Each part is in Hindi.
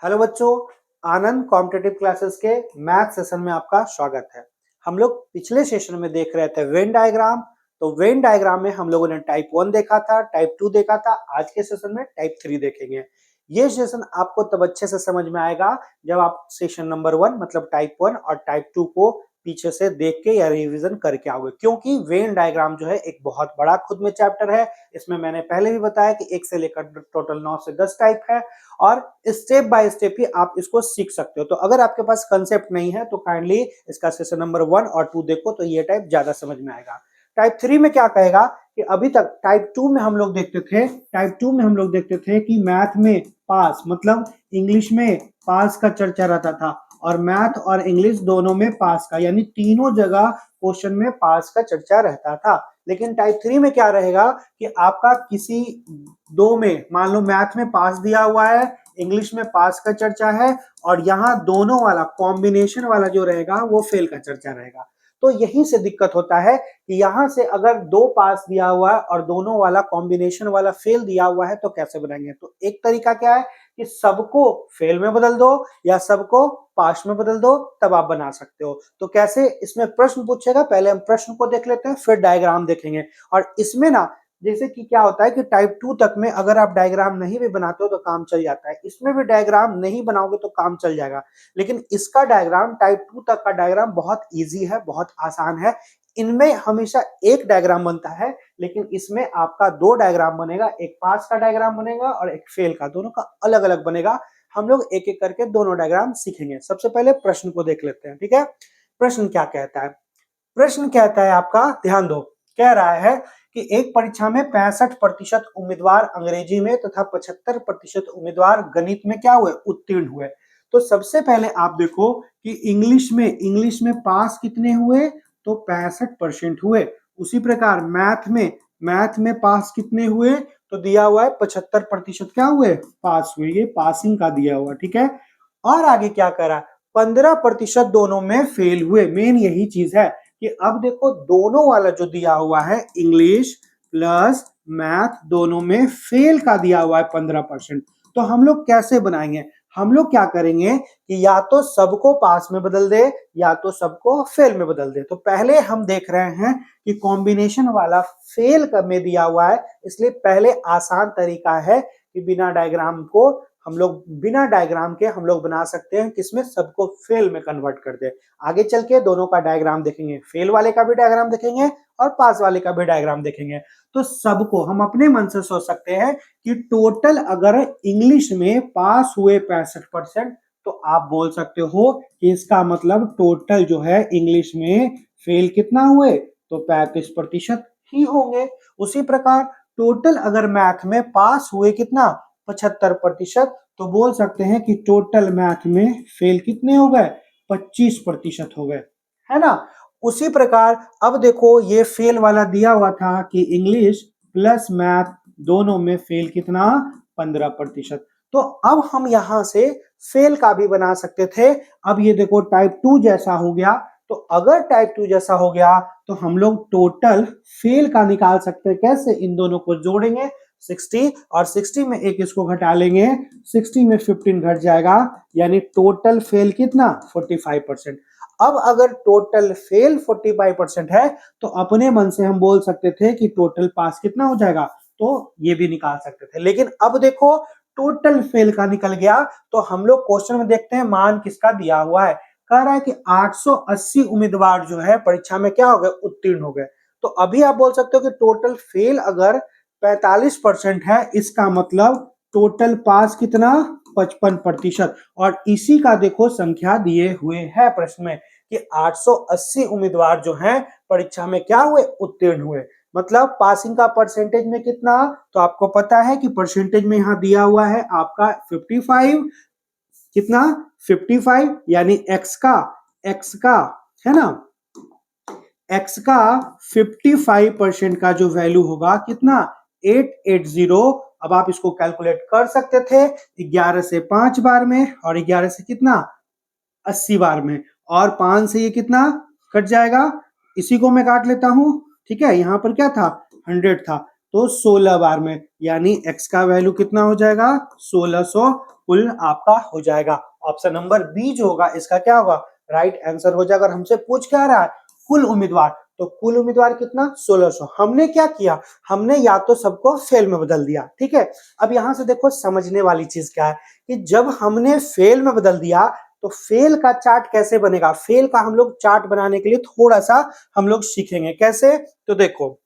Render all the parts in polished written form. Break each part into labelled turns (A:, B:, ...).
A: हेलो बच्चों, आनंद कॉम्पिटिटिव क्लासेस के मैथ सेशन में आपका स्वागत है। हम लोग पिछले सेशन में देख रहे थे वेन डायग्राम। तो वेन डायग्राम में हम लोगों ने टाइप 1 देखा था, टाइप 2 देखा था। आज के सेशन में टाइप 3 देखेंगे। ये सेशन आपको तब अच्छे से समझ में आएगा जब आप सेशन नंबर 1 मतलब टाइप 1 और टाइप 2 को पीछे से देख के या रिवीजन करके आओगे, क्योंकि वेन डायग्राम जो है एक बहुत बड़ा खुद में चैप्टर है। इसमें मैंने पहले भी बताया कि 1 से लेकर टोटल 9 से 10 टाइप है और स्टेप बाय स्टेप ही आप इसको सीख सकते हो। तो अगर आपके पास कंसेप्ट नहीं है तो काइंडली इसका सेशन नंबर 1 और 2 देखो, तो ये टाइप ज्यादा समझ में आएगा। टाइप 3 में क्या कहेगा कि अभी तक टाइप 2 में हम लोग देखते थे कि मैथ में पास मतलब इंग्लिश में पास का चर्चा रहता था और मैथ और इंग्लिश दोनों में पास का, यानी तीनों जगह क्वेश्चन में पास का चर्चा रहता था। लेकिन टाइप 3 में क्या रहेगा कि आपका किसी दो में, मान लो मैथ में पास दिया हुआ है, इंग्लिश में पास का चर्चा है और यहाँ दोनों वाला कॉम्बिनेशन वाला जो रहेगा वो फेल का चर्चा रहेगा। तो यहीं से दिक्कत होता है कि यहाँ से अगर दो पास दिया हुआ है और दोनों वाला कॉम्बिनेशन वाला फेल दिया हुआ है तो कैसे बनाएंगे। तो एक तरीका क्या है कि सबको फेल में बदल दो या सबको पास में बदल दो, तब आप बना सकते हो। तो कैसे, इसमें प्रश्न पूछेगा, पहले हम प्रश्न को देख लेते हैं फिर डायग्राम देखेंगे। और इसमें ना जैसे कि क्या होता है कि टाइप 2 तक में अगर आप डायग्राम नहीं भी बनाते हो तो काम चल जाता है, इसमें भी डायग्राम नहीं बनाओगे तो काम चल जाएगा। लेकिन इसका डायग्राम टाइप 2 तक का डायग्राम बहुत इजी है, बहुत आसान है। इनमें हमेशा एक डायग्राम बनता है, लेकिन इसमें आपका दो डायग्राम बनेगा, एक पास का डायग्राम बनेगा और एक फेल का, दोनों का अलग अलग बनेगा। हम लोग एक एक करके दोनों डायग्राम सीखेंगे। सबसे पहले प्रश्न को देख लेते हैं, ठीक है। प्रश्न क्या कहता है? प्रश्न कहता है आपका, ध्यान दो, कह रहा है कि एक परीक्षा में 65% उम्मीदवार अंग्रेजी में तथा 75% उम्मीदवार गणित में क्या हुए, उत्तीर्ण हुए। तो सबसे पहले आप देखो कि इंग्लिश में पास कितने हुए, तो 65% हुए। उसी प्रकार मैथ में पास कितने हुए, तो दिया हुआ है 75% क्या हुए, पास हुए। ये पासिंग का दिया हुआ, ठीक है। और आगे क्या करा, 15% दोनों में फेल हुए। मेन यही चीज है कि अब देखो दोनों वाला जो दिया हुआ है इंग्लिश प्लस मैथ दोनों में फेल का दिया हुआ है 15%। तो हम लोग कैसे बनाएंगे, हम लोग क्या करेंगे कि या तो सबको पास में बदल दे या तो सबको फेल में बदल दे। तो पहले हम देख रहे हैं कि कॉम्बिनेशन वाला फेल में दिया हुआ है, इसलिए पहले आसान तरीका है कि बिना डायग्राम के हम लोग बना सकते हैं किसमें, सबको फेल में कन्वर्ट कर दे। आगे चल के दोनों का डायग्राम देखेंगे, फेल वाले का भी डायग्राम देखेंगे और पास वाले का भी डायग्राम देखेंगे। तो सबको हम अपने मन से सोच सकते हैं कि टोटल अगर इंग्लिश में पास हुए 65%, तो आप बोल सकते हो कि इसका मतलब टोटल जो है इंग्लिश में फेल कितना हुए, तो 35% ही होंगे। उसी प्रकार टोटल अगर मैथ में पास हुए कितना, 75%, तो बोल सकते हैं कि टोटल मैथ में फेल कितने हो गए, 25% हो गए, है ना। उसी प्रकार अब देखो ये फेल वाला दिया हुआ था कि इंग्लिश प्लस मैथ दोनों में फेल कितना, 15%। तो अब हम यहां से फेल का भी बना सकते थे। अब ये देखो टाइप 2 जैसा हो गया। तो अगर टाइप 2 जैसा हो गया तो हम लोग टोटल फेल का निकाल सकते हैं। कैसे, इन दोनों को जोड़ेंगे 60 और 60 में एक इसको घटा लेंगे, 60 में 15 घट जाएगा, यानी टोटल फेल कितना, 45%। अब अगर टोटल फेल 45% है तो अपने मन से हम बोल सकते थे कि टोटल पास कितना हो जाएगा, तो ये भी निकाल सकते थे। लेकिन अब देखो टोटल फेल का निकल गया, तो हम लोग क्वेश्चन में देखते हैं मान किसका दिया हुआ है। कह रहा है कि 880 उम्मीदवार जो है परीक्षा में क्या हो गए, उत्तीर्ण हो गए। तो अभी आप बोल सकते हो कि टोटल फेल अगर 45% है, इसका मतलब टोटल पास कितना, 55%। और इसी का देखो संख्या दिए हुए है प्रश्न में कि 880 उम्मीदवार जो हैं परीक्षा में क्या हुए, उत्तीर्ण हुए। मतलब पासिंग का परसेंटेज में कितना, तो आपको पता है कि परसेंटेज में यहां दिया हुआ है आपका 55, कितना, 55, यानी एक्स का है ना, एक्स का 55% का जो वैल्यू होगा कितना, 880। अब आप इसको कैलकुलेट कर सकते थे 11 से 5 बार में और 11 से कितना, 80 बार में, और 5 से ये कितना कट जाएगा, इसी को मैं काट लेता हूं, ठीक है। यहां पर क्या था, 100 था, तो 16 बार में, यानी x का वैल्यू कितना हो जाएगा 1600 कुल आपका हो जाएगा। ऑप्शन नंबर बी जो होगा इसका क्या होगा राइट आंसर हो जाएगा। और हमसे पूछ क्या रहा है कुल उम्मीदवार, तो कुल उम्मीदवार कितना 1600। हमने क्या किया, हमने या तो सबको फेल में बदल दिया, ठीक है। अब यहां से देखो समझने वाली चीज क्या है कि जब हमने फेल में बदल दिया तो फेल का चार्ट कैसे बनेगा। फेल का हम लोग चार्ट बनाने के लिए थोड़ा सा हम लोग सीखेंगे कैसे। तो देखो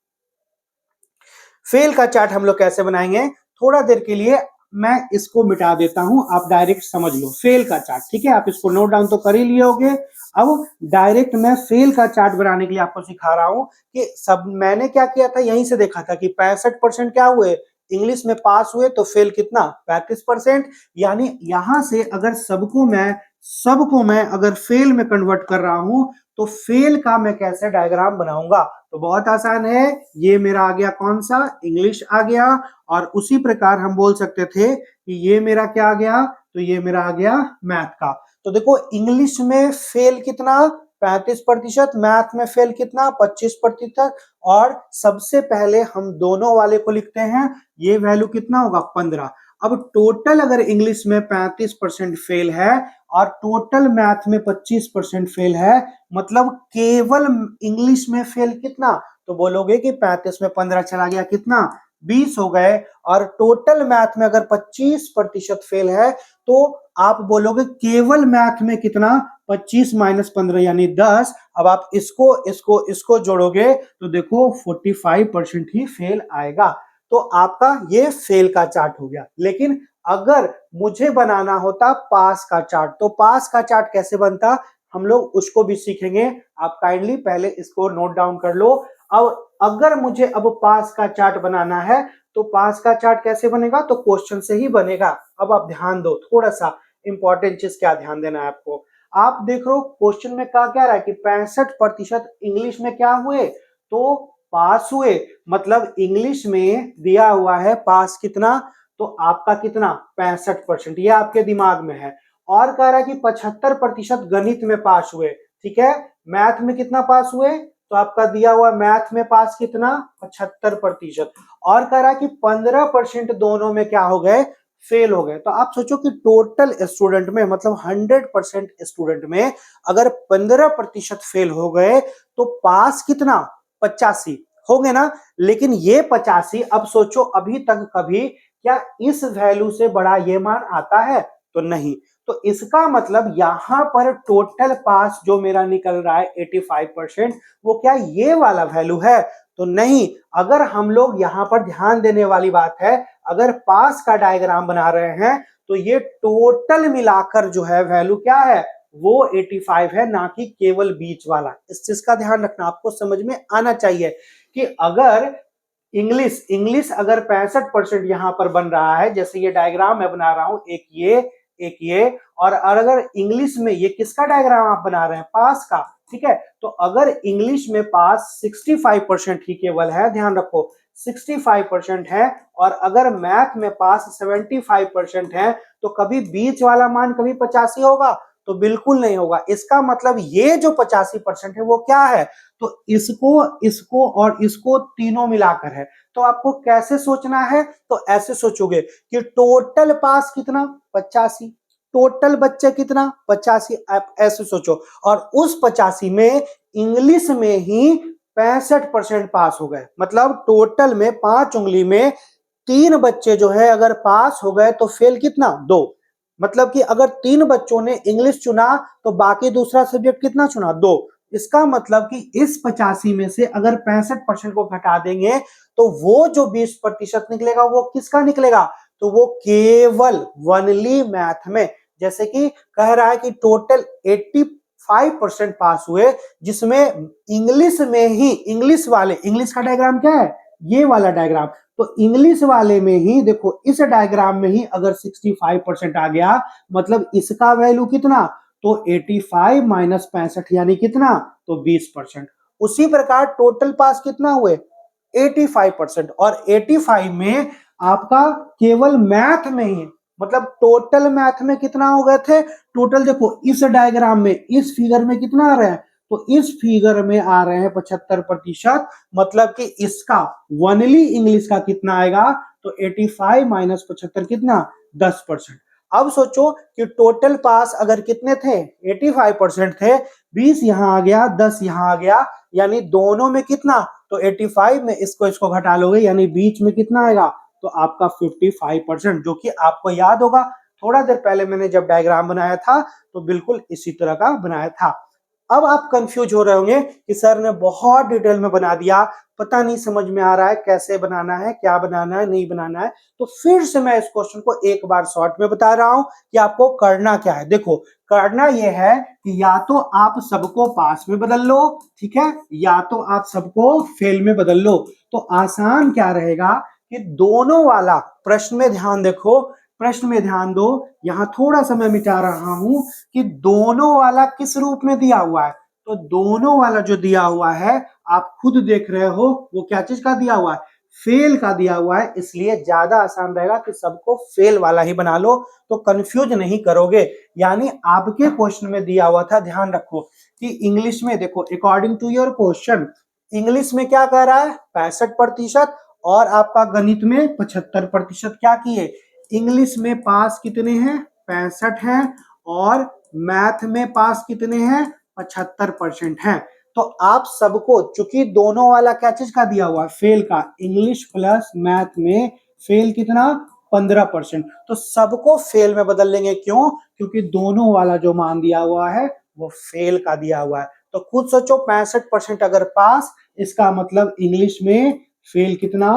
A: फेल का चार्ट हम लोग कैसे बनाएंगे, थोड़ा देर के लिए मैं इसको मिटा देता हूं, आप डायरेक्ट समझ लो फेल का चार्ट, ठीक है। आप इसको नोट डाउन तो कर ही लिए होगे। अब डायरेक्ट मैं फेल का चार्ट बनाने के लिए आपको सिखा रहा हूं कि सब मैंने क्या किया था, यहीं से देखा था कि 65% क्या हुए इंग्लिश में पास हुए, तो फेल कितना 35%। यानी यहां से अगर सबको मैं अगर फेल में कन्वर्ट कर रहा हूं तो फेल का मैं कैसे डायग्राम बनाऊंगा, तो बहुत आसान है। ये मेरा आ गया कौन सा इंग्लिश आ गया, और उसी प्रकार हम बोल सकते थे कि ये मेरा क्या आ गया, तो ये मेरा आ गया मैथ का। तो देखो इंग्लिश में फेल कितना 35%, मैथ में फेल कितना 25%, और सबसे पहले हम दोनों वाले को लिखते हैं, ये वैल्यू कितना होगा 15। अब टोटल अगर इंग्लिश में 35% फेल है और टोटल मैथ में 25% फेल है, मतलब केवल इंग्लिश में फेल कितना, तो बोलोगे कि 35 में 15 चला गया कितना 20 हो गए। और टोटल मैथ में अगर 25% फेल है तो आप बोलोगे केवल मैथ में कितना 25 माइनस 15 यानी 10। अब आप इसको इसको इसको जोड़ोगे तो देखो 45% ही फेल आएगा। तो आपका ये फेल का चार्ट हो गया। लेकिन अगर मुझे बनाना होता पास का चार्ट, तो पास का चार्ट कैसे बनता हम लोग उसको भी सीखेंगे। आप काइंडली पहले इसको नोट डाउन कर लो। अब अगर मुझे अब पास का चार्ट बनाना है तो पास का चार्ट कैसे बनेगा, तो क्वेश्चन से ही बनेगा। अब आप ध्यान दो, थोड़ा सा इंपॉर्टेंट चीज क्या ध्यान देना है आपको। आप देख रहे हो क्वेश्चन में कहा क्या रहा है कि 65% इंग्लिश में क्या हुए, तो पास हुए। मतलब इंग्लिश में दिया हुआ है पास कितना, तो आपका कितना 65%, ये आपके दिमाग में है। और कह रहा है कि 75% गणित में पास हुए, ठीक है। मैथ में कितना पास हुए, तो आपका दिया हुआ मैथ में पास कितना 75%। और कह रहा है कि 15% दोनों में क्या हो गए फेल हो गए। तो आप सोचो कि टोटल स्टूडेंट में मतलब 100% स्टूडेंट में अगर 15% फेल हो गए तो पास कितना 85 हो गए ना। लेकिन ये 85 अब सोचो अभी तक कभी क्या इस वैल्यू से बड़ा ये मान आता है, तो नहीं। तो इसका मतलब यहां पर टोटल पास जो मेरा निकल रहा है 85%, वो क्या ये वाला वैल्यू है, तो नहीं। अगर हम लोग यहां पर ध्यान देने वाली बात है, अगर पास का डायग्राम बना रहे हैं तो ये टोटल मिलाकर जो है वैल्यू क्या है वो 85 है, ना कि केवल बीच वाला। इस चीज का ध्यान रखना, आपको समझ में आना चाहिए कि अगर इंग्लिश अगर 65% यहां पर बन रहा है, जैसे ये डायग्राम मैं बना रहा हूं, एक ये और अगर इंग्लिश में ये किसका डायग्राम आप बना रहे हैं पास का, ठीक है। तो अगर इंग्लिश में पास 65% ही केवल है, ध्यान रखो 65% है, और अगर मैथ में पास 75% है, तो कभी बीच वाला मान कभी 85 होगा, तो बिल्कुल नहीं होगा। इसका मतलब ये जो 85% है वो क्या है, तो इसको इसको और इसको तीनों मिलाकर है। तो आपको कैसे सोचना है, तो ऐसे सोचोगे कि टोटल पास कितना 85, टोटल बच्चे कितना 85, आप ऐसे सोचो। और उस 85 में इंग्लिश में ही 65% पास हो गए, मतलब टोटल में 5 उंगली में 3 बच्चे जो है अगर पास हो गए तो फेल कितना 2। मतलब कि अगर 3 बच्चों ने इंग्लिश चुना तो बाकी दूसरा सब्जेक्ट कितना चुना 2। इसका मतलब कि इस 85 में से अगर 65% को घटा देंगे तो वो जो 20% निकलेगा वो किसका निकलेगा, तो वो केवल वनली मैथ में। जैसे कि कह रहा है कि टोटल 85% पास हुए, जिसमें इंग्लिश में ही इंग्लिश का डायग्राम क्या है ये वाला डायग्राम, तो इंग्लिश वाले में ही देखो इस डायग्राम में ही अगर 65% आ गया, मतलब इसका वैल्यू कितना, तो 85 माइनस 65 यानी कितना, तो 20%। उसी प्रकार टोटल पास कितना हुए 85%, और 85 में आपका केवल मैथ में ही, मतलब टोटल मैथ में कितना हो गए थे, टोटल देखो इस डायग्राम में इस फिगर में कितना आ रहा है तो इस फिगर में आ रहे हैं 75%, मतलब कि इसका वनली इंग्लिश का कितना आएगा, तो 85 माइनस 75 कितना, 10%। अब सोचो कि टोटल पास अगर कितने थे, 85% थे, 20 यहां आ गया, 10 यहां आ गया, यानी दोनों में कितना, तो 85 में इसको घटा लोगे, यानी बीच में कितना आएगा, तो आपका 55%, जो कि आपको याद होगा थोड़ा देर पहले मैंने जब डायग्राम बनाया था तो बिल्कुल इसी तरह का बनाया था। अब आप कंफ्यूज हो रहे होंगे कि सर ने बहुत डिटेल में बना दिया, पता नहीं समझ में आ रहा है कैसे बनाना है, क्या बनाना है, नहीं बनाना है। तो फिर से मैं इस क्वेश्चन को एक बार शॉर्ट में बता रहा हूं कि आपको करना क्या है। देखो, करना यह है कि या तो आप सबको पास में बदल लो, ठीक है, या तो आप सबको फेल में बदल लो। तो आसान क्या रहेगा कि दोनों वाला, प्रश्न में ध्यान देखो, प्रश्न में ध्यान दो, यहां थोड़ा सा मैं मिटा रहा हूं कि दोनों वाला किस रूप में दिया हुआ है। तो दोनों वाला जो दिया हुआ है आप खुद देख रहे हो, वो क्या चीज का दिया हुआ है, फेल का दिया हुआ है, इसलिए ज्यादा आसान रहेगा कि सबको फेल वाला ही बना लो, तो कंफ्यूज नहीं करोगे। यानी आपके क्वेश्चन में दिया हुआ था, ध्यान रखो कि इंग्लिश में देखो, according to your question, English में क्या कह रहा है, 65%, और आपका गणित में 75%। क्या किए, इंग्लिश में पास कितने हैं, 65 हैं, और मैथ में पास कितने हैं, 75% हैं। तो आप सबको, चूंकि दोनों वाला क्या चीज का दिया हुआ है, फेल का, इंग्लिश प्लस मैथ में फेल कितना, 15%, तो सबको फेल में बदल लेंगे। क्यों, क्योंकि दोनों वाला जो मान दिया हुआ है वो फेल का दिया हुआ है। तो खुद सोचो, 65% अगर पास, इसका मतलब इंग्लिश में फेल कितना,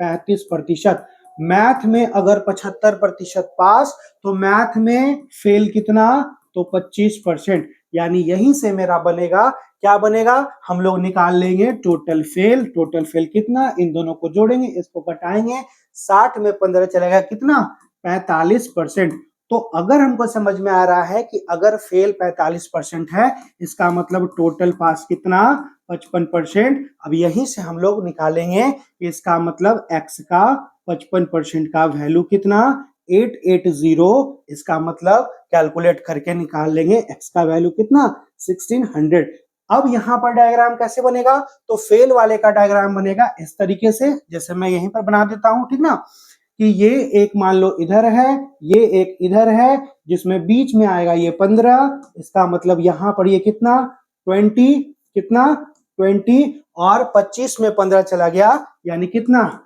A: 35%। मैथ में अगर 75% पास, तो मैथ में फेल कितना, तो 25%। यानी यहीं से मेरा बनेगा, क्या बनेगा, हम लोग निकाल लेंगे टोटल फेल। टोटल फेल कितना, इन दोनों को जोड़ेंगे, इसको घटाएंगे, 60 में 15 चलेगा कितना, 45%। तो अगर हमको समझ में आ रहा है कि अगर फेल 45% है, इसका मतलब टोटल पास कितना, 55%। अब यहीं से हम लोग निकालेंगे कि इसका मतलब x का 55% का वैल्यू कितना, 880। इसका मतलब कैलकुलेट करके निकाल लेंगे x का वैल्यू कितना, 1600। अब यहां पर डायग्राम कैसे बनेगा, तो फेल वाले का डायग्राम बनेगा इस तरीके से, जैसे मैं यहीं पर बना देता हूं, ठीक ना, कि ये एक मान लो इधर है, ये एक इधर है, जिसमें बीच में आएगा ये 15, इसका मतलब यहां पर ये कितना, 20, कितना, 20, और 25 में 15 चला गया, यानी कितना,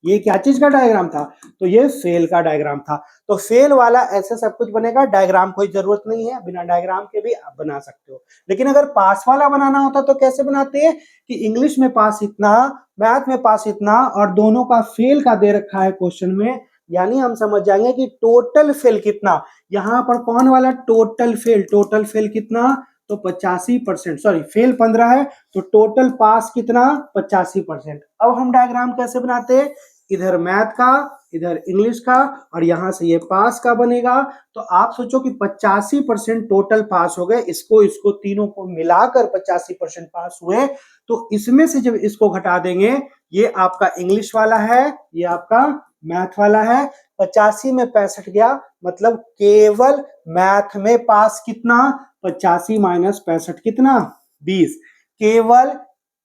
A: ये क्या चीज का डायग्राम था, तो ये फेल का डायग्राम था। तो फेल वाला ऐसे सब कुछ बनेगा, डायग्राम कोई जरूरत नहीं है, बिना डायग्राम के भी आप बना सकते हो। लेकिन अगर पास वाला बनाना होता तो कैसे बनाते हैं, कि इंग्लिश में पास इतना, मैथ में पास इतना, और दोनों का फेल का दे रखा है क्वेश्चन में, यानी हम समझ जाएंगे कि टोटल फेल कितना। यहां पर कौन वाला, टोटल फेल, टोटल फेल कितना, तो 85%, सॉरी फेल 15 है, तो टोटल पास कितना, 85%। अब हम डायग्राम कैसे बनाते हैं, इधर मैथ का, इधर इंग्लिश का, और यहां से ये पास का बनेगा। तो आप सोचो कि 85% टोटल पास हो गए, इसको इसको तीनों को मिलाकर 85% पास हुए। तो इसमें से जब इसको घटा देंगे, ये आपका इंग्लिश वाला है, ये आपका मैथ वाला है, 85 में 65 गया, मतलब केवल मैथ में पास कितना, 85 माइनस 65 कितना, 20, केवल।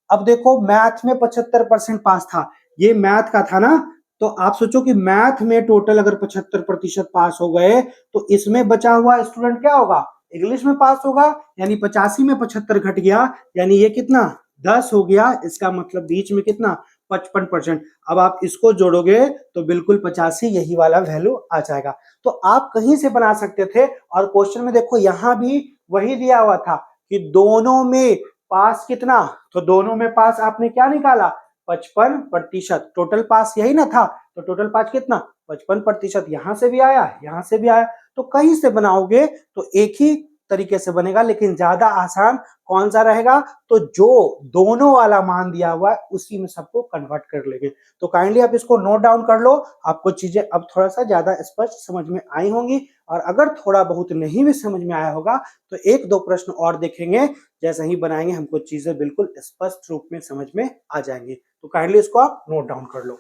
A: अब देखो मैथ में 75% पास था, ये मैथ का था ना, तो आप सोचो कि मैथ में टोटल अगर 75% पास हो गए, तो इसमें बचा हुआ स्टूडेंट क्या होगा, इंग्लिश में पास होगा, यानी 85 में 75 घट गया, यानी ये कितना, 10 हो गया, इसका मतलब बीच में कितना, 55%। अब आप इसको जोड़ोगे तो बिल्कुल 85 यही वाला वैल्यू आ जाएगा। तो आप कहीं से बना सकते थे, और क्वेश्चन में देखो यहां भी वही दिया हुआ था कि दोनों में पास कितना, तो दोनों में पास आपने क्या निकाला, 55%। टोटल पास यही ना था, तो टोटल पास कितना, 55%। यहां से भी आया, यहां से भी आया, तो कहीं से बनाओगे तो एक ही तरीके से बनेगा, लेकिन ज्यादा आसान कौन सा रहेगा, तो जो दोनों वाला मान दिया हुआ है उसी में सबको कन्वर्ट कर लेंगे। तो काइंडली आप इसको नोट डाउन कर लो, आपको चीजें अब थोड़ा सा ज्यादा स्पष्ट समझ में आई होंगी। और अगर थोड़ा बहुत नहीं भी समझ में आया होगा, तो एक दो प्रश्न और देखेंगे, जैसे ही बनाएंगे हमको चीजें बिल्कुल स्पष्ट रूप में समझ में आ जाएंगी। तो काइंडली इसको आप नोट डाउन कर लो,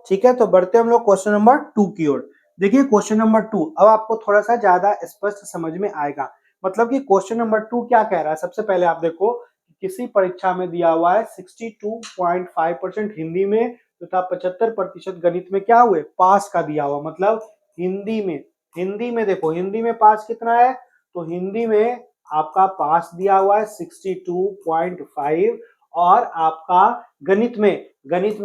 A: ठीक है। तो बढ़ते हम लोग क्वेश्चन नंबर 2 की ओर। देखिए क्वेश्चन नंबर 2, अब आपको थोड़ा सा ज्यादा स्पष्ट समझ में आएगा। मतलब कि क्वेश्चन नंबर 2 क्या कह रहा है, सबसे पहले आप देखो किसी परीक्षा में दिया हुआ है 62.5% हिंदी में तथा 75% गणित में क्या हुए पास का दिया हुआ, मतलब हिंदी में देखो हिंदी में पास कितना है, तो हिंदी में आपका पास दिया हुआ है 62.5 और आपका गणित में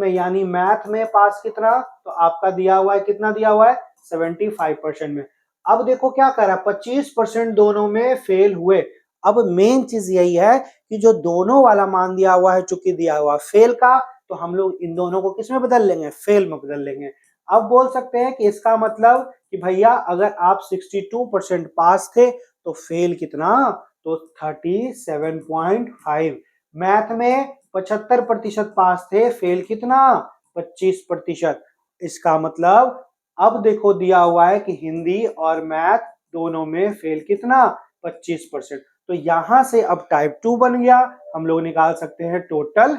A: यानी मैथ में पास कितना, तो आपका दिया हुआ है कितना दिया हुआ है 75% में। अब देखो क्या कर रहा है 25% दोनों में फेल हुए। अब मेन चीज यही है कि जो दोनों वाला मान दिया हुआ है चूंकि दिया हुआ फेल का, तो हम लोग इन दोनों को किस में बदल लेंगे फेल में बदल लेंगे। अब बोल सकते हैं कि इसका मतलब कि भैया अगर आप 62% पास थे तो फेल कितना, तो 37.5। मैथ में 75% पास थे, फेल कितना 25%। इसका मतलब अब देखो दिया हुआ है कि हिंदी और मैथ दोनों में फेल कितना 25%। तो यहां से अब टाइप 2 बन गया, हम लोग निकाल सकते हैं टोटल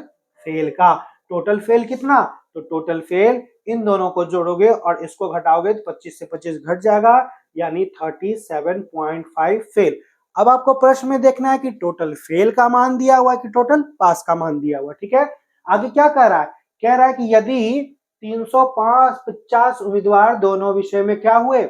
A: फेल का। टोटल फेल कितना, तो टोटल फेल इन दोनों को जोड़ोगे और इसको घटाओगे तो 25 से 25 घट जाएगा, यानी 37.5 फेल। अब आपको प्रश्न में देखना है कि टोटल फेल का मान दिया हुआ है कि टोटल पास का मान दिया हुआ है, ठीक है। आगे क्या कह रहा है, कह रहा है कि यदि 350 उम्मीदवार दोनों विषय में क्या हुए,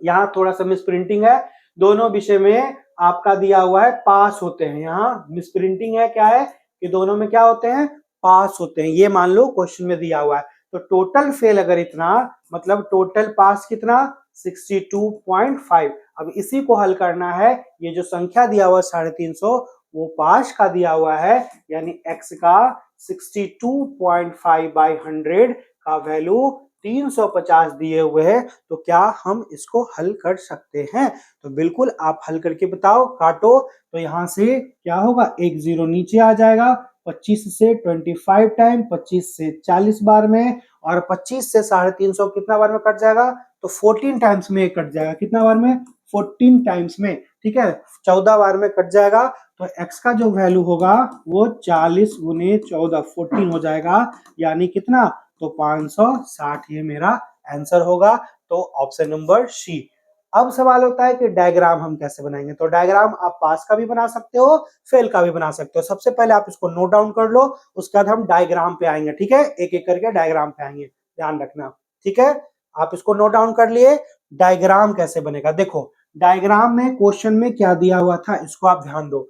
A: यहाँ थोड़ा सा मिस प्रिंटिंग है, दोनों विषय में आपका दिया हुआ है पास होते हैं, यहाँ मिस प्रिंटिंग है, क्या है कि दोनों में क्या होते हैं पास होते हैं, ये मान लो क्वेश्चन में दिया हुआ है। तो टोटल फेल अगर इतना, मतलब टोटल पास कितना 62.5। अब इसी को हल करना है, ये जो संख्या दिया हुआ 350 वो पास का दिया हुआ है, यानी x का 62.5 बाई 100 का वैल्यू 350 दिए हुए हैं, तो क्या हम इसको हल कर सकते हैं। तो बिल्कुल आप हल करके बताओ, काटो तो यहां से क्या होगा, एक जीरो नीचे आ जाएगा, 25 से 25 टाइम 25 से 40 बार में, और 25 से 350 कितना बार में कट जाएगा, तो 14 टाइम्स में कट जाएगा, कितना बार में 14 टाइम्स में, ठीक है 14 बार में कट जाएगा। तो x का जो वैल्यू होगा वो 40 गुने 14 14 हो जाएगा, यानी कितना, तो 560 ये मेरा आंसर होगा। तो ऑप्शन नंबर सी। अब सवाल होता है कि डायग्राम हम कैसे बनाएंगे, तो डायग्राम आप पास का भी बना सकते हो फेल का भी बना सकते हो। सबसे पहले आप इसको नोट डाउन कर लो, उसके बाद हम डायग्राम पे आएंगे, ठीक है एक एक करके डायग्राम पे आएंगे, ध्यान रखना, ठीक है। आप इसको नोट डाउन कर लिए, डायग्राम कैसे बनेगा देखो, डायग्राम में क्वेश्चन में क्या दिया हुआ था इसको आप ध्यान दो,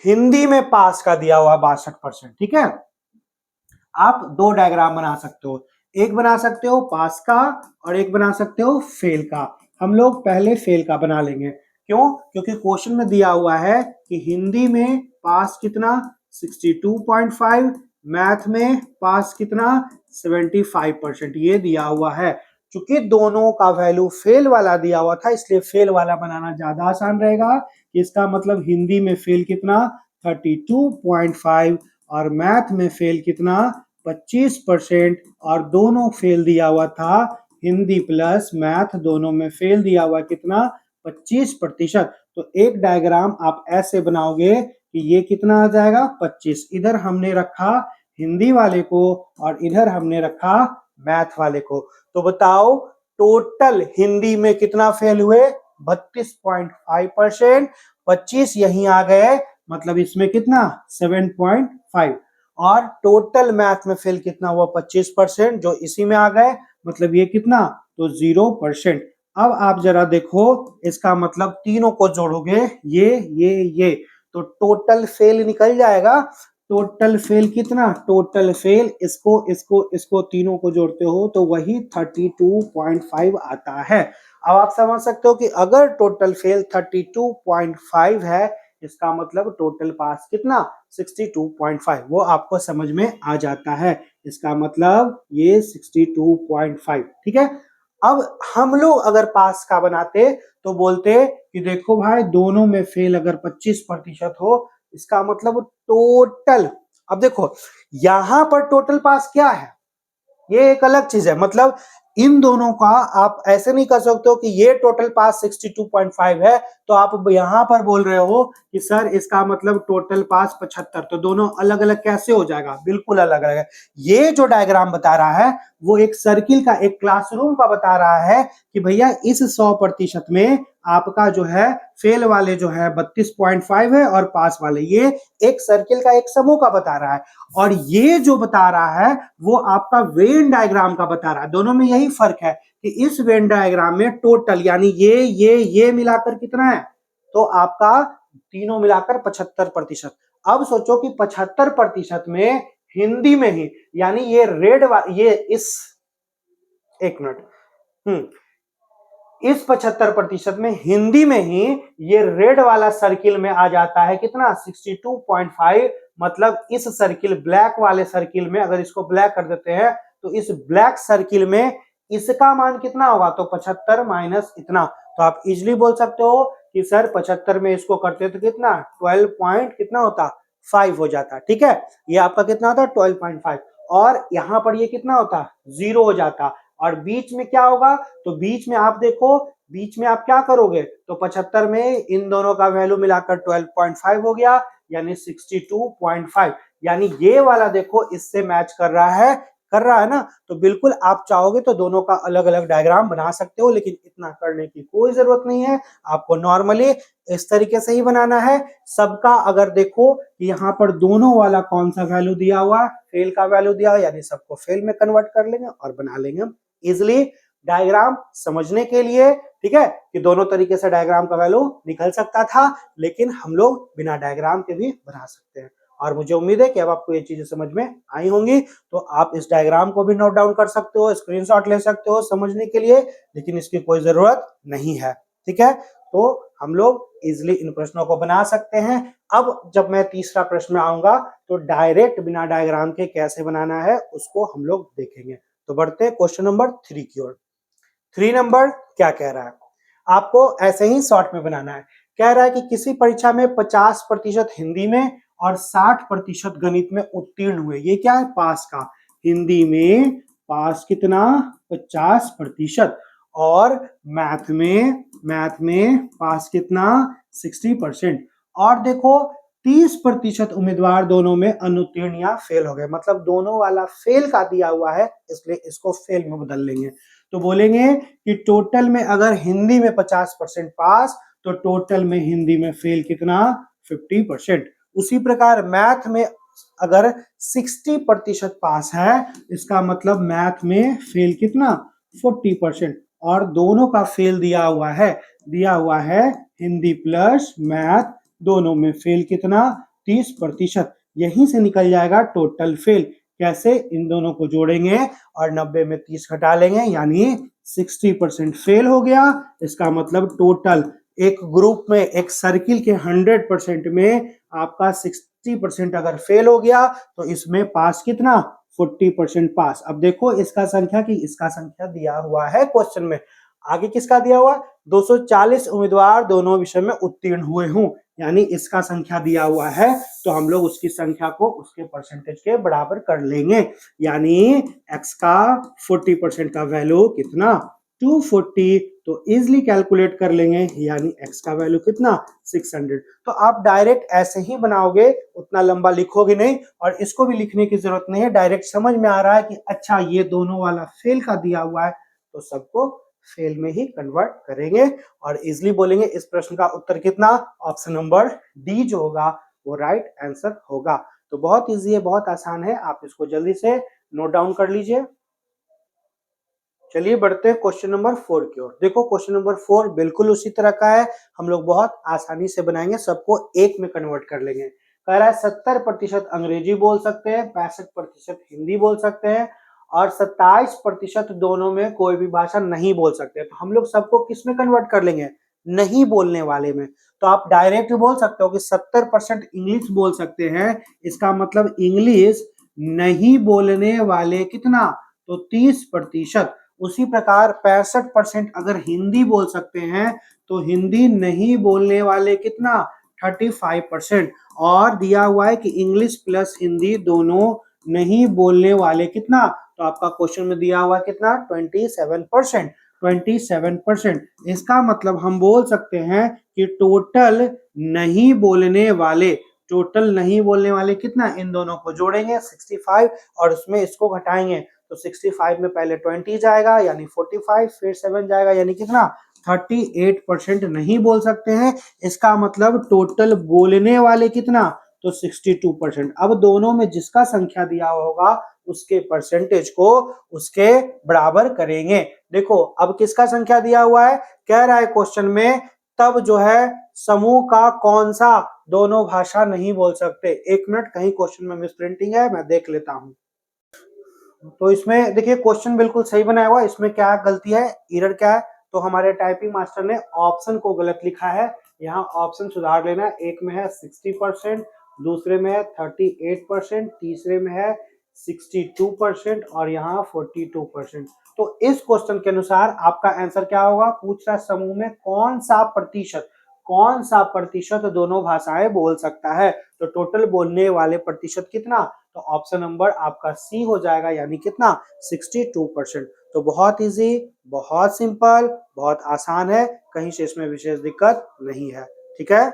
A: हिंदी में पास का दिया हुआ 62%, ठीक है। आप दो डायग्राम बना सकते हो, एक बना सकते हो पास का और एक बना सकते हो फेल का। हम लोग पहले फेल का बना लेंगे, क्यों, क्योंकि क्वेश्चन में दिया हुआ है कि हिंदी में पास कितना 62.5, मैथ में पास कितना 75%, ये दिया हुआ है। चूंकि दोनों का वैल्यू फेल वाला दिया हुआ था, इसलिए फेल वाला बनाना ज्यादा आसान रहेगा। इसका मतलब हिंदी में फेल कितना 32.5 और मैथ में फेल कितना 25%, और दोनों फेल दिया हुआ था, हिंदी प्लस मैथ दोनों में फेल दिया हुआ कितना 25%। तो एक डायग्राम आप ऐसे बनाओगे कि ये कितना आ जाएगा 25, इधर हमने रखा हिंदी वाले को और इधर हमने रखा मैथ वाले को। तो बताओ टोटल हिंदी में कितना फेल हुए 32.5%, 25 यहीं आ गए, मतलब इसमें कितना 7.5, और टोटल मैथ में फेल कितना हुआ 25%, जो इसी में आ गए, मतलब ये कितना, तो 0%। अब आप जरा देखो, इसका मतलब तीनों को जोड़ोगे ये तो टोटल फेल निकल जाएगा। टोटल फेल कितना, टोटल फेल इसको तीनों को जोड़ते हो तो वही 32.5 आता है। अब आप समझ सकते हो कि अगर टोटल फेल 32.5 है, इसका मतलब टोटल पास कितना 62.5, वो आपको समझ में आ जाता है, इसका मतलब ये 62.5, ठीक है। अब हम लोग अगर पास का बनाते तो बोलते कि देखो भाई दोनों में फेल अगर 25% हो, इसका मतलब टोटल, अब देखो यहां पर टोटल पास क्या है, ये एक अलग चीज है, मतलब इन दोनों का आप ऐसे नहीं कर सकते हो कि ये टोटल पास 62.5 है तो आप यहां पर बोल रहे हो कि सर इसका मतलब टोटल पास 75, तो दोनों अलग अलग कैसे हो जाएगा? बिल्कुल अलग अलग है। ये जो डायग्राम बता रहा है वो एक सर्किल का, एक क्लासरूम का बता रहा है कि भैया इस 100% में आपका जो है फेल वाले जो है 32.5 है और पास वाले, ये एक सर्किल का एक समूह का बता रहा है। और ये जो बता रहा है वो आपका वेन डायग्राम का बता रहा है। दोनों में यही फर्क है कि इस वेन डायग्राम में टोटल यानी ये मिलाकर कितना है, तो आपका तीनों मिलाकर 75%। अब सोचो कि 75% में हिंदी में ही, यानी ये ये इस, एक मिनट, इस 75% में हिंदी में ही ये रेड वाला सर्किल में आ जाता है कितना, 62.5। मतलब इस सर्किल, ब्लैक वाले सर्किल में अगर इसको ब्लैक कर देते हैं तो इस ब्लैक सर्किल में इसका मान कितना होगा, तो 75 माइनस इतना। तो आप इजिली बोल सकते हो कि सर 75 में इसको करते तो कितना 12 पॉइंट कितना होता, 5 हो जाता। ठीक है, ये आपका कितना होता 12.5, और यहां पर ये कितना होता 0 हो जाता। और बीच में क्या होगा, तो बीच में आप देखो, बीच में आप क्या करोगे, तो 75 में इन दोनों का वैल्यू मिलाकर 12.5 हो गया, यानी 62.5। यानी ये वाला देखो इससे मैच कर रहा है ना। तो बिल्कुल आप चाहोगे तो दोनों का अलग अलग डायग्राम बना सकते हो, लेकिन इतना करने की कोई जरूरत नहीं है। आपको नॉर्मली इस तरीके से ही बनाना है सबका। अगर देखो यहाँ पर दोनों वाला कौन सा वैल्यू दिया हुआ, फेल का वैल्यू दिया हुआ, यानी सबको फेल में कन्वर्ट कर लेंगे और बना लेंगे हम इजिली डायग्राम समझने के लिए। ठीक है, कि दोनों तरीके से डायग्राम का वैल्यू निकल सकता था, लेकिन हम लोग बिना डायग्राम के भी बना सकते हैं। और मुझे उम्मीद है कि अब आपको ये चीजें समझ में आई होंगी। तो आप इस डायग्राम को भी नोट डाउन कर सकते हो, स्क्रीनशॉट ले सकते हो समझने के लिए, लेकिन इसकी कोई जरूरत नहीं है। ठीक है, तो हम लोग इजिली इन प्रश्नों को बना सकते हैं। अब जब मैं तीसरा प्रश्न में आऊंगा तो डायरेक्ट बिना डायग्राम के कैसे बनाना है उसको हम लोग देखेंगे। तो बढ़ते हैं क्वेश्चन नंबर 3 की ओर। 3 नंबर क्या कह रहा है, आपको ऐसे ही शॉर्ट में बनाना है। कह रहा है कि किसी परीक्षा में 50% हिंदी में और 60% गणित में उत्तीर्ण हुए। ये क्या है, पास का। हिंदी में पास कितना 50%, और मैथ में पास कितना 60%। और देखो 30% उम्मीदवार दोनों में अनुत्तीर्ण या फेल हो गए। मतलब दोनों वाला फेल का दिया हुआ है, इसलिए इसको फेल में बदल लेंगे। तो बोलेंगे कि टोटल में अगर हिंदी में 50% पास, तो टोटल में हिंदी में फेल कितना 50%। उसी प्रकार मैथ में अगर 60% पास है, इसका मतलब मैथ में फेल कितना 40%। और दोनों का फेल दिया हुआ है हिंदी प्लस मैथ, दोनों में फेल कितना 30%। यहीं से निकल जाएगा टोटल फेल। कैसे, इन दोनों को जोड़ेंगे और 90 में 30 घटा लेंगे, यानी 60% फेल हो गया। इसका मतलब टोटल एक ग्रुप में, एक सर्किल के 100% में आपका 60% अगर फेल हो गया तो इसमें पास कितना 40% पास। अब देखो इसका संख्या दिया हुआ है क्वेश्चन में। आगे किसका दिया हुआ, 240 उम्मीदवार दोनों विषय में उत्तीर्ण हुए हों, यानी इसका संख्या दिया हुआ है, तो हम लोग उसकी संख्या को उसके परसेंटेज के बराबर कर लेंगे। यानी x का 40% का वैल्यू कितना 240, तो इजिली कैलकुलेट कर लेंगे, यानी x का वैल्यू कितना 600। तो आप डायरेक्ट ऐसे ही बनाओगे, उतना लंबा लिखोगे नहीं, और इसको भी लिखने की जरूरत नहीं है। डायरेक्ट समझ में आ रहा है कि अच्छा ये दोनों वाला फेल का दिया हुआ है, तो सबको फेल में ही कन्वर्ट करेंगे और इजिली बोलेंगे इस प्रश्न का उत्तर कितना, ऑप्शन नंबर डी जो होगा वो राइट आंसर होगा। तो बहुत इजी है, बहुत आसान है, आप इसको जल्दी से नोट डाउन कर लीजिए। चलिए बढ़ते हैं क्वेश्चन नंबर 4 की ओर। देखो क्वेश्चन नंबर 4 बिल्कुल उसी तरह का है, हम लोग बहुत आसानी से बनाएंगे, सबको एक में कन्वर्ट कर लेंगे। कह रहा है 70% अंग्रेजी बोल सकते हैं, 65% हिंदी बोल सकते हैं, और 27% दोनों में कोई भी भाषा नहीं बोल सकते। तो हम लोग सबको किस में कन्वर्ट कर लेंगे, नहीं बोलने वाले में। तो आप डायरेक्ट बोल सकते हो कि 70% इंग्लिश बोल सकते हैं, इसका मतलब इंग्लिश नहीं बोलने वाले कितना, तो 30%। उसी प्रकार 65% अगर हिंदी बोल सकते हैं, तो हिंदी नहीं बोलने वाले कितना 35%। और दिया हुआ है कि इंग्लिश प्लस हिंदी दोनों नहीं बोलने वाले कितना तो आपका क्वेश्चन में दिया हुआ कितना 27%। 27%, इसका मतलब हम बोल सकते हैं कि टोटल नहीं बोलने वाले, टोटल नहीं बोलने वाले कितना, इन दोनों को जोड़ेंगे 65 और उसमें इसको घटाएंगे तो 65 में पहले 20 जाएगा यानी 45, फिर 7 जाएगा यानी कितना 38% नहीं बोल सकते हैं। इसका मतलब टोटल बोलने वाले कितना, तो 62%। अब दोनों में जिसका संख्या दिया होगा उसके परसेंटेज को उसके बराबर करेंगे। देखो अब किसका संख्या दिया हुआ है, कह रहा है क्वेश्चन में तब जो है समूह का कौन सा दोनों भाषा नहीं बोल सकते। एक मिनट, कहीं क्वेश्चन में मिस प्रिंटिंग है, मैं देख लेता हूं। तो इसमें देखिए क्वेश्चन बिल्कुल सही बनाया हुआ, इसमें क्या गलती है, एरर क्या है, तो हमारे टाइपिंग मास्टर ने ऑप्शन को गलत लिखा है। यहाँ ऑप्शन सुधार लेना है, एक में है 60%, दूसरे में है 38%, तीसरे में है 62% और यहाँ 42%। तो इस क्वेश्चन के अनुसार आपका आंसर क्या होगा, पूछ रहा समूह में कौन सा प्रतिशत दोनों भाषाएं बोल सकता है। तो टोटल बोलने वाले प्रतिशत कितना, तो ऑप्शन नंबर आपका सी हो जाएगा यानी कितना 62%। तो बहुत इजी, बहुत सिंपल, बहुत आसान है, कहीं से इसमें विशेष दिक्कत नहीं है। ठीक है,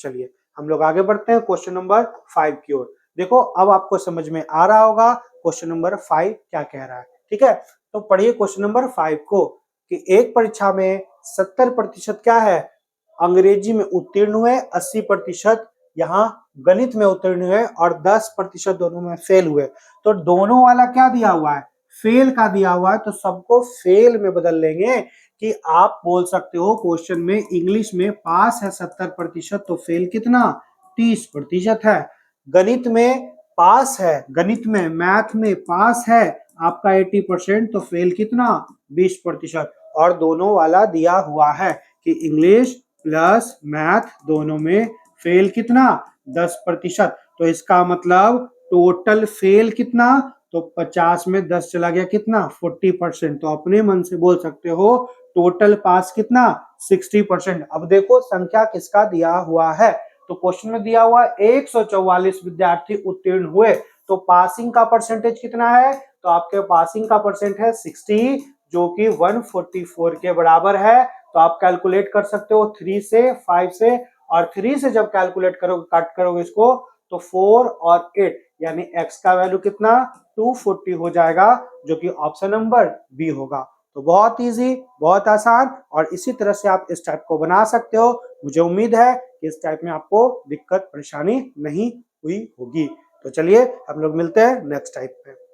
A: चलिए हम लोग आगे बढ़ते हैं क्वेश्चन नंबर 5 की ओर। देखो अब आपको समझ में आ रहा होगा क्वेश्चन नंबर 5 क्या कह रहा है। ठीक है, तो पढ़िए क्वेश्चन नंबर 5 को कि एक परीक्षा में 70% क्या है, अंग्रेजी में उत्तीर्ण हुए, 80% यहाँ गणित में उत्तीर्ण हुए और 10% दोनों में फेल हुए। तो दोनों वाला क्या दिया हुआ है, फेल का दिया हुआ है, तो सबको फेल में बदल लेंगे कि आप बोल सकते हो क्वेश्चन में इंग्लिश में पास है 70%, तो फेल कितना 30% है। गणित में पास है, गणित में मैथ में पास है आपका 80%, तो फेल कितना 20%। और दोनों वाला दिया हुआ है कि इंग्लिश प्लस मैथ दोनों में फेल कितना 10%। तो इसका मतलब टोटल फेल कितना, तो 50 में 10 चला गया कितना 40%। तो अपने मन से बोल सकते हो टोटल पास कितना 60%। अब देखो संख्या किसका दिया हुआ है, तो क्वेश्चन में दिया हुआ 144 विद्यार्थी उत्तीर्ण हुए, तो पासिंग का परसेंटेज कितना है, तो आपके पासिंग का परसेंट है 60 जो कि 144 के बराबर है। तो आप कैलकुलेट कर सकते हो 3 से 5 से, और 3 से जब कैलकुलेट करोगे कट करोगे इसको तो 4 और 8 यानी x का वैल्यू कितना 240 हो जाएगा, जो कि ऑप्शन नंबर बी होगा। तो बहुत इजी, बहुत आसान, और इसी तरह से आप इस टाइप को बना सकते हो। मुझे उम्मीद है कि इस टाइप में आपको दिक्कत परेशानी नहीं हुई होगी। तो चलिए हम लोग मिलते हैं नेक्स्ट टाइप पे।